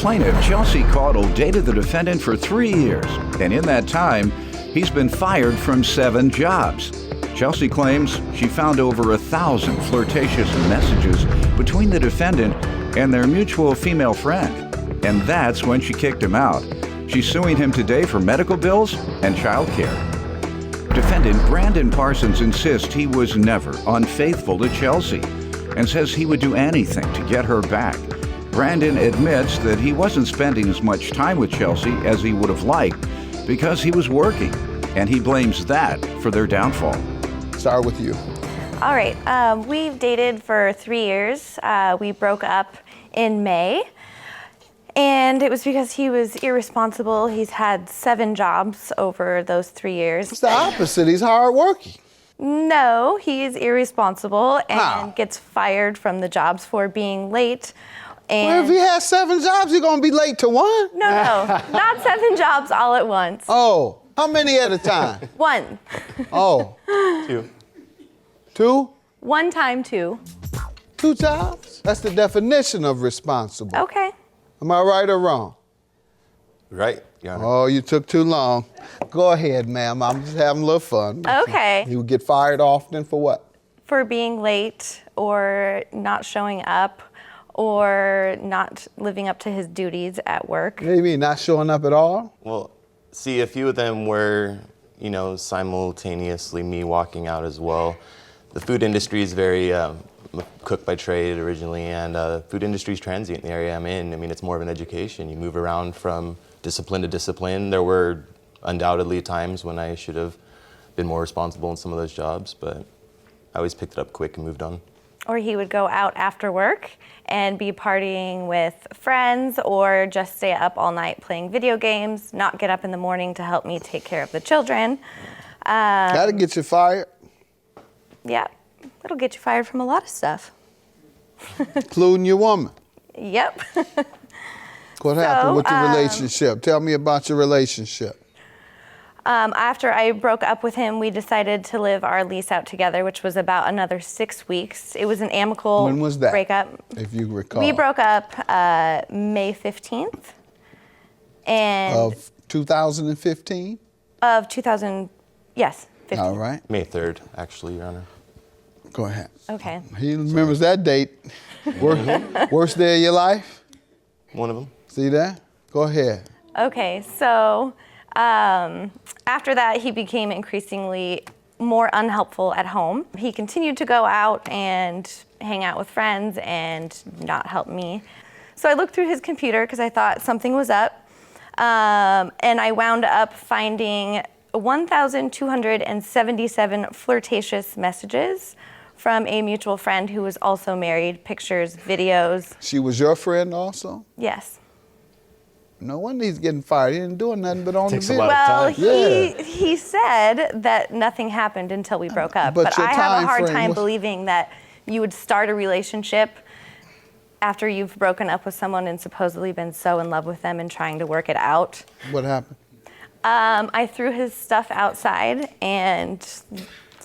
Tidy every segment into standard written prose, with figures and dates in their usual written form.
plaintiff, Chelsea Caudle, dated the defendant for 3 years, and in that time, he's been fired from 7 jobs. Chelsea claims she found over 1,000 flirtatious messages between the defendant and their mutual female friend, and that's when she kicked him out. She's suing him today for medical bills and child care. Defendant Brandon Parsons insists he was never unfaithful to Chelsea and says he would do anything to get her back. Brandon admits that he wasn't spending as much time with Chelsea as he would have liked because he was working, and he blames that for their downfall. Start with you. All right, we've dated for 3 years. We broke up in May, and it was because he was irresponsible. He's had 7 jobs over those 3 years. It's the opposite. He's hardworking. No, he's irresponsible and How? gets fired from the jobs for being late. And Well, if he has 7 jobs, you're gonna be late to one? no, not 7 jobs all at once. Oh, how many at a time? 1. Oh. 2. 2? 1 time 2. 2 jobs? That's the definition of responsible. Okay. Am I right or wrong? Right, Your Honor. Oh, you took too long. Go ahead, ma'am. I'm just having a little fun. Okay. You get fired often for what? For being late or not showing up or not living up to his duties at work. Maybe not showing up at all? Well, see, a few of them were, simultaneously me walking out as well. The food industry is very cook by trade originally, and food industry is transient in the area I'm in. I mean, it's more of an education. You move around from discipline to discipline. There were undoubtedly times when I should have been more responsible in some of those jobs, but I always picked it up quick and moved on. Or he would go out after work and be partying with friends or just stay up all night playing video games, not get up in the morning to help me take care of the children. That'll get you fired, Yeah, it'll get you fired from a lot of stuff. including your woman. Yep. What happened with the relationship? Tell me about your relationship. After I broke up with him, we decided to live our lease out together, which was about another 6 weeks. It was an amicable When was that? breakup. If you recall. We broke up May 15th. And Of 2015? of 2000, yes, 15. All right. May 3rd, actually, Your Honor. Go ahead. Okay. He remembers that date. Worst day of your life? One of them. See that? Go ahead. Okay, so after that, he became increasingly more unhelpful at home. He continued to go out and hang out with friends and not help me. So I looked through his computer because I thought something was up. And I wound up finding 1,277 flirtatious messages from a mutual friend who was also married, pictures, videos. She was your friend also? Yes. No wonder he's getting fired. He didn't do nothing but on Takes the a video. lot of Well, time. he said that nothing happened until we broke up. But But your I have a time hard frame time was- believing that you would start a relationship after you've broken up with someone and supposedly been so in love with them and trying to work it out. What happened? I threw his stuff outside and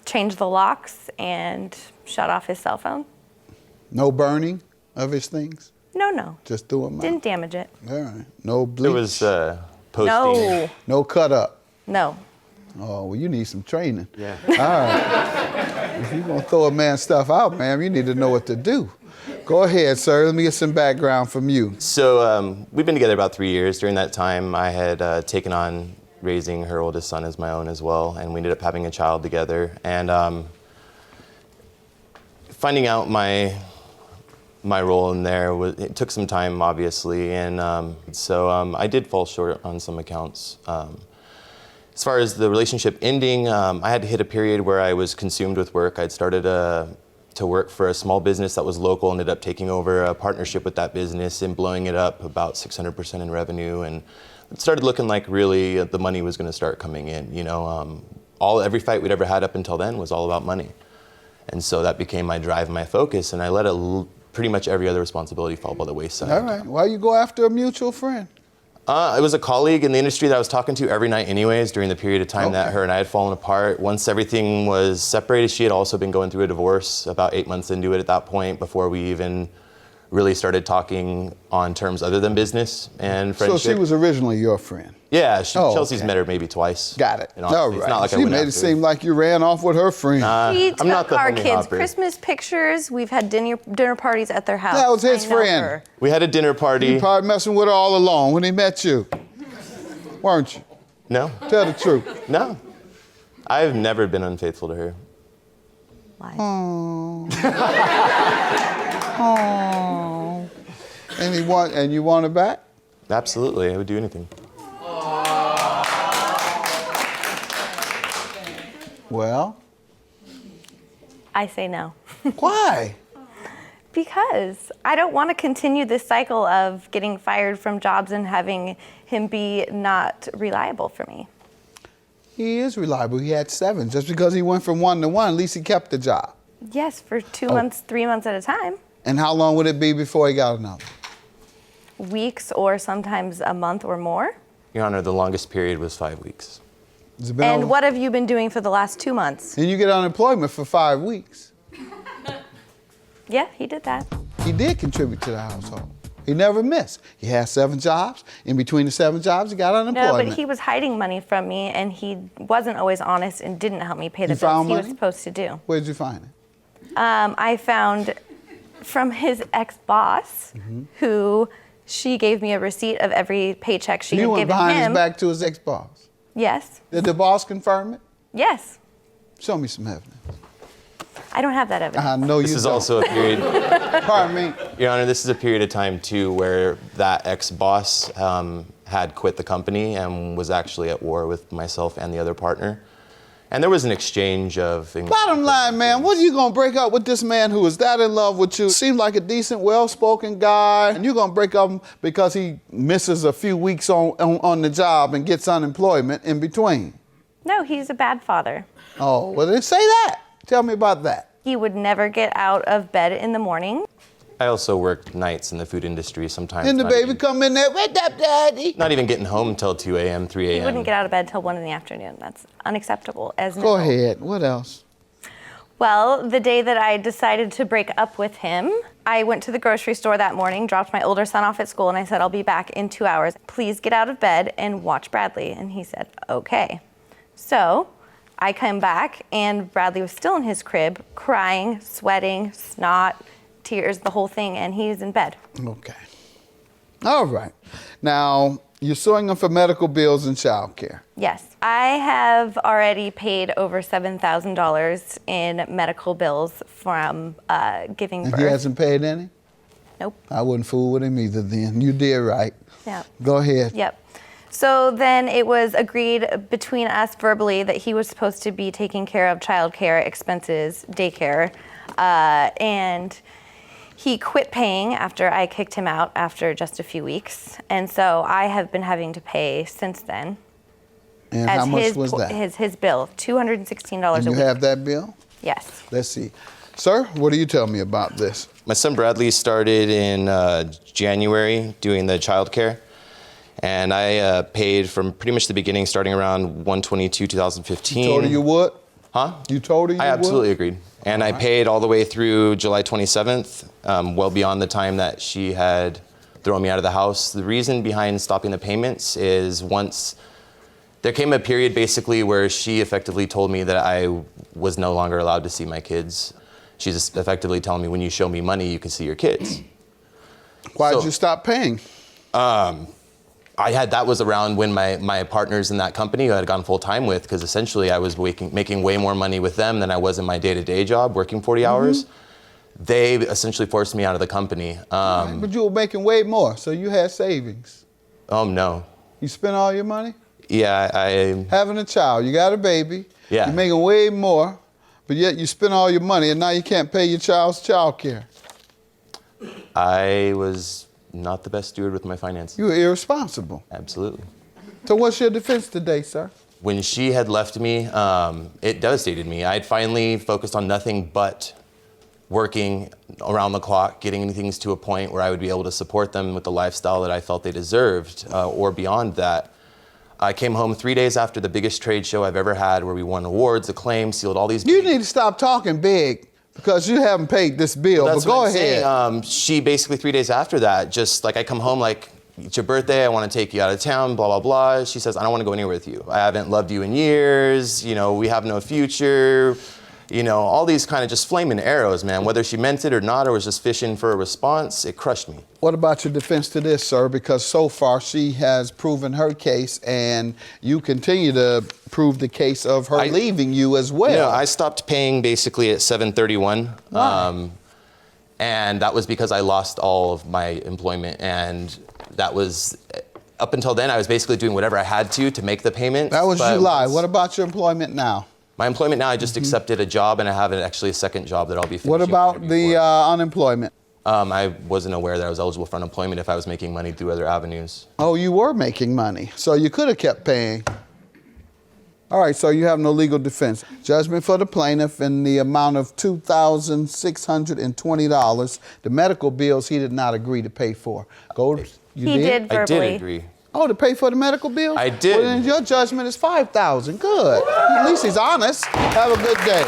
changed the locks and shut off his cell phone. No burning of his things? No. Just threw them out? Didn't damage it. All right. No bleach? It was posting. No. No cut up? No. Oh, well, you need some training. Yeah. All right. If you're going to throw a man's stuff out, ma'am, you need to know what to do. Go ahead, sir. Let me get some background from you. So we've been together about 3 years. During that time, I had taken on raising her oldest son as my own as well, and we ended up having a child together. And finding out my role in there, it took some time, obviously, and so I did fall short on some accounts. As far as the relationship ending, I had to hit a period where I was consumed with work. I'd started to work for a small business that was local, ended up taking over a partnership with that business and blowing it up about 600% in revenue, and it started looking like really the money was going to start coming in. Every fight we'd ever had up until then was all about money, and so that became my drive and my focus, and I let pretty much every other responsibility fall by the wayside. All right. Why you go after a mutual friend? It was a colleague in the industry that I was talking to every night anyways during the period of time that her and I had fallen apart. Once everything was separated, she had also been going through a divorce about 8 months into it at that point before we even really started talking on terms other than business and friendship. So she was originally your friend? Yeah, Chelsea's okay. met her maybe twice. Got it. And honestly, All right. It's not like She I went made it after seem like you ran off with her friend. He I'm not took the our homie kids' hopper. Christmas pictures. We've had dinner parties at their house. That was his I know friend. her. We had a dinner party. You probably messing with her all along when he met you, weren't you? No, Tell the truth. no. I've never been unfaithful to her. Lies. Oh. Oh. And you want her back? Absolutely, I would do anything. Well, I say no. why? Because I don't want to continue this cycle of getting fired from jobs and having him be not reliable for me. He is reliable. He had 7. Just because he went from 1 to 1, at least he kept the job. Yes, for 2 months, 3 months at a time. And how long would it be before he got another? Weeks or sometimes a month or more. Your Honor, the longest period was 5 weeks. Has it been And over? what have you been doing for the last 2 months? And you get unemployment for 5 weeks. Yeah, he did that. He did contribute to the household. He never missed. He had 7 jobs. In between the 7 jobs, he got No, unemployment. but he was hiding money from me, and he wasn't always honest and didn't help me pay the You found bills he was money? supposed to do. Where'd you find it? I found from his ex-boss, who she gave me a receipt of every paycheck she You had went given behind him. his back to his ex-boss. Yes, Did the boss confirm it? yes. Show me some evidence. I don't have that evidence. I know This you is don't. also a period, Pardon me. Your Honor, this is a period of time too where that ex-boss had quit the company and was actually at war with myself and the other partner. And there was an exchange of... Bottom line, man, what are you gonna break up with this man who is that in love with you? Seemed like a decent, well-spoken guy, and you're gonna break up because he misses a few weeks on the job and gets unemployment in between? No, he's a bad father. Oh, well then say that. Tell me about that. He would never get out of bed in the morning. I also worked nights in the food industry sometimes. And the not baby even- come in there, wake up, daddy. Not even getting home until 2 a.m., 3 He a.m. wouldn't get out of bed till 1 in the afternoon. That's unacceptable as Go no. ahead, what else? Well, the day that I decided to break up with him, I went to the grocery store that morning, dropped my older son off at school, and I said, I'll be back in 2 hours. Please get out of bed and watch Bradley. And he said, okay. So I come back, and Bradley was still in his crib, crying, sweating, snot, tears, the whole thing, and he's in bed. Okay. All right. Now, you're suing him for medical bills and child care. Yes, I have already paid over $7,000 in medical bills from giving And birth. he hasn't paid any? Nope. I wouldn't fool with him either then. You did right. Yeah. Go ahead. Yep. So then it was agreed between us verbally that he was supposed to be taking care of childcare expenses, daycare, and he quit paying after I kicked him out after just a few weeks. And so I have been having to pay since then. And how much his, was that? His bill, $216 And a you week. have that bill? Yes. Let's see. Sir, what do you tell me about this? My son Bradley started in January doing the childcare, and I paid from pretty much the beginning, starting around 1/22/2015. You told her you would? Huh? You told her you I would? absolutely agreed. And I paid all the way through July 27th, well beyond the time that she had thrown me out of the house. The reason behind stopping the payments is once there came a period basically where she effectively told me that I was no longer allowed to see my kids. She's just effectively telling me, when you show me money, you can see your kids. Why did So- you stop paying? That was around when my partners in that company who I had gone full time with, because essentially I was making way more money with them than I was in my day-to-day job, working 40 hours. They essentially forced me out of the company. But you were making way more, so you had savings. No. You spent all your money? Yeah, I Having a child, you got a baby. Yeah. You're making way more, but yet you spent all your money and now you can't pay your child's child care. was not the best steward with my finances. You were irresponsible. Absolutely. So what's your defense today, sir? When she had left me, it devastated me. I had finally focused on nothing but working around the clock, getting things to a point where I would be able to support them with the lifestyle that I felt they deserved, or beyond that. I came home 3 days after the biggest trade show I've ever had, where we won awards, acclaim, sealed all these... You need to stop talking big. because you haven't paid this bill. That's but go what I'm ahead. saying. She basically 3 days after that, just like I come home like, it's your birthday, I want to take you out of town, blah, blah, blah. She says, I don't want to go anywhere with you. I haven't loved you in years, you know, we have no future. You know, all these kind of just flaming arrows, man. Whether she meant it or not, or was just fishing for a response, it crushed me. What about your defense to this, sir? Because so far she has proven her case, and you continue to prove the case of her leaving you as well. Yeah, I stopped paying basically at 7/31. Why? And that was because I lost all of my employment, and that was, up until then, I was basically doing whatever I had to make the payments. That was July. What about your employment now? My employment now, I just accepted a job, and I have actually a second job that I'll be finishing. What about the unemployment? I wasn't aware that I was eligible for unemployment if I was making money through other avenues. Oh, you were making money, so you could have kept paying. All right, so you have no legal defense. Judgment for the plaintiff in the amount of $2,620. The medical bills he did not agree to pay for. He did verbally. I did agree. Oh, to pay for the medical bills? I did. Well, then your judgment is $5,000. Good. At least he's honest. Have a good day.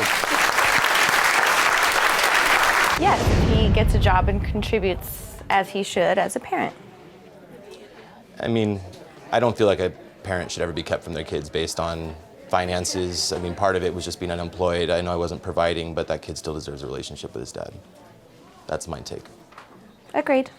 Yes, he gets a job and contributes as he should as a parent. I mean, I don't feel like a parent should ever be kept from their kids based on finances. I mean, part of it was just being unemployed. I know I wasn't providing, but that kid still deserves a relationship with his dad. That's my take. Agreed.